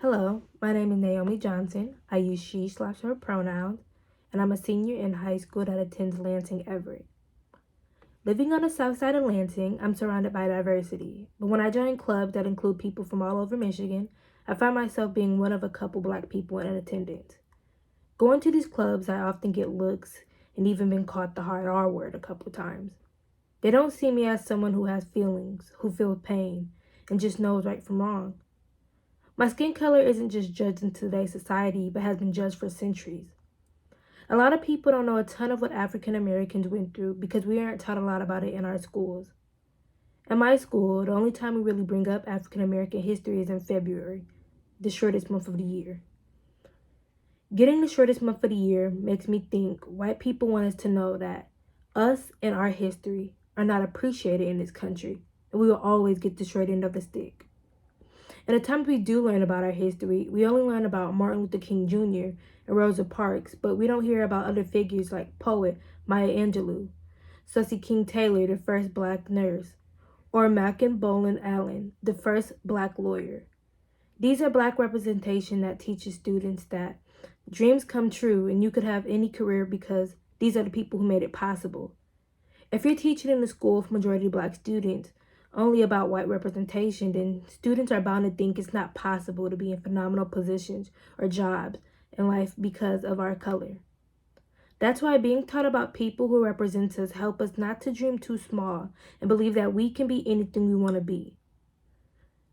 Hello, my name is Naomi Johnson. I use she/her pronouns, and I'm a senior in high school that attends Lansing, Everett. Living on the south side of Lansing, I'm surrounded by diversity, but when I join clubs that include people from all over Michigan, I find myself being one of a couple black people in attendance. Going to these clubs, I often get looks and even been called the hard R word a couple times. They don't see me as someone who has feelings, who feels pain, and just knows right from wrong. My skin color isn't just judged in today's society, but has been judged for centuries. A lot of people don't know a ton of what African Americans went through because we aren't taught a lot about it in our schools. In my school, the only time we really bring up African American history is in February, the shortest month of the year. Getting the shortest month of the year makes me think white people want us to know that us and our history are not appreciated in this country, and we will always get the short end of the stick. And the times we do learn about our history, we only learn about Martin Luther King Jr. and Rosa Parks, but we don't hear about other figures like poet Maya Angelou, Sussie King Taylor, the first black nurse, or Malcolm Bolin Allen, the first black lawyer. These are black representation that teaches students that dreams come true and you could have any career because these are the people who made it possible. If you're teaching in a school of majority black students only about white representation, then students are bound to think it's not possible to be in phenomenal positions or jobs in life because of our color. That's why being taught about people who represent us help us not to dream too small and believe that we can be anything we want to be.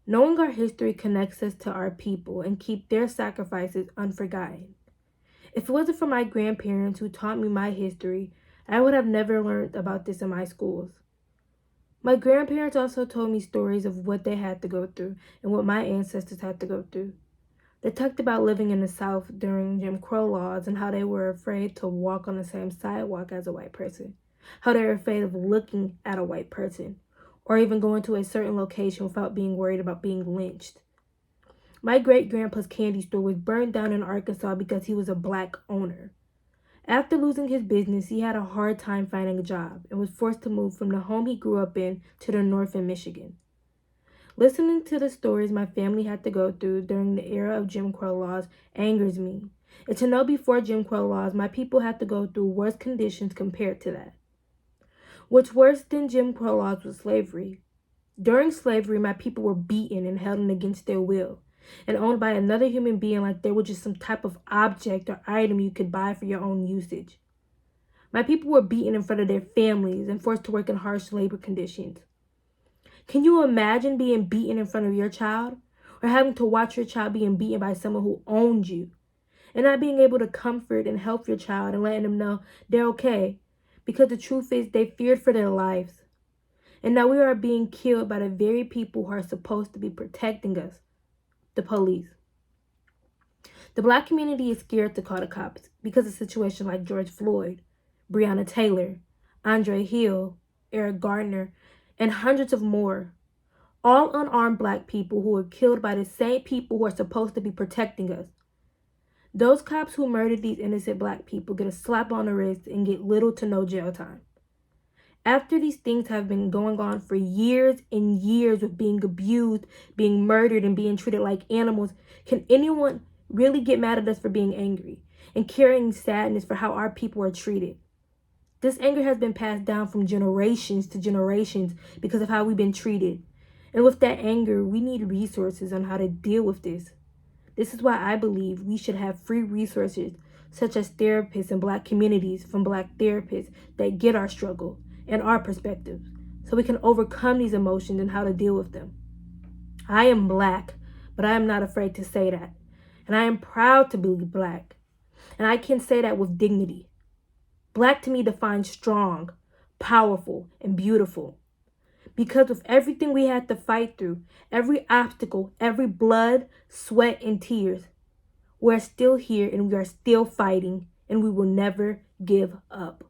Knowing our history connects us to our people and keep their sacrifices unforgotten. If it wasn't for my grandparents who taught me my history, I would have never learned about this in my schools. My grandparents also told me stories of what they had to go through and what my ancestors had to go through. They talked about living in the South during Jim Crow laws and how they were afraid to walk on the same sidewalk as a white person, how they were afraid of looking at a white person, or even going to a certain location without being worried about being lynched. My great-grandpa's candy store was burned down in Arkansas because he was a black owner. After losing his business, he had a hard time finding a job and was forced to move from the home he grew up in to the north in Michigan. Listening to the stories my family had to go through during the era of Jim Crow laws angers me. And to know before Jim Crow laws, my people had to go through worse conditions compared to that. What's worse than Jim Crow laws was slavery. During slavery, my people were beaten and held in against their will, and owned by another human being like they were just some type of object or item you could buy for your own usage. My people were beaten in front of their families and forced to work in harsh labor conditions. Can you imagine being beaten in front of your child, or having to watch your child being beaten by someone who owned you, and not being able to comfort and help your child and letting them know they're okay, because the truth is they feared for their lives. And now we are being killed by the very people who are supposed to be protecting us, the police. The black community is scared to call the cops because of situations like George Floyd, Breonna Taylor, Andre Hill, Eric Gardner, and hundreds of more. All unarmed black people who were killed by the same people who are supposed to be protecting us. Those cops who murdered these innocent black people get a slap on the wrist and get little to no jail time. After these things have been going on for years and years of being abused, being murdered, and being treated like animals, can anyone really get mad at us for being angry and carrying sadness for how our people are treated? This anger has been passed down from generations to generations because of how we've been treated. And with that anger, we need resources on how to deal with this. This is why I believe we should have free resources such as therapists in black communities from black therapists that get our struggle and our perspectives so we can overcome these emotions and how to deal with them. I am black, but I am not afraid to say that. And I am proud to be black. And I can say that with dignity. Black to me defines strong, powerful, and beautiful. Because with everything we had to fight through, every obstacle, every blood, sweat, and tears, we're still here and we are still fighting and we will never give up.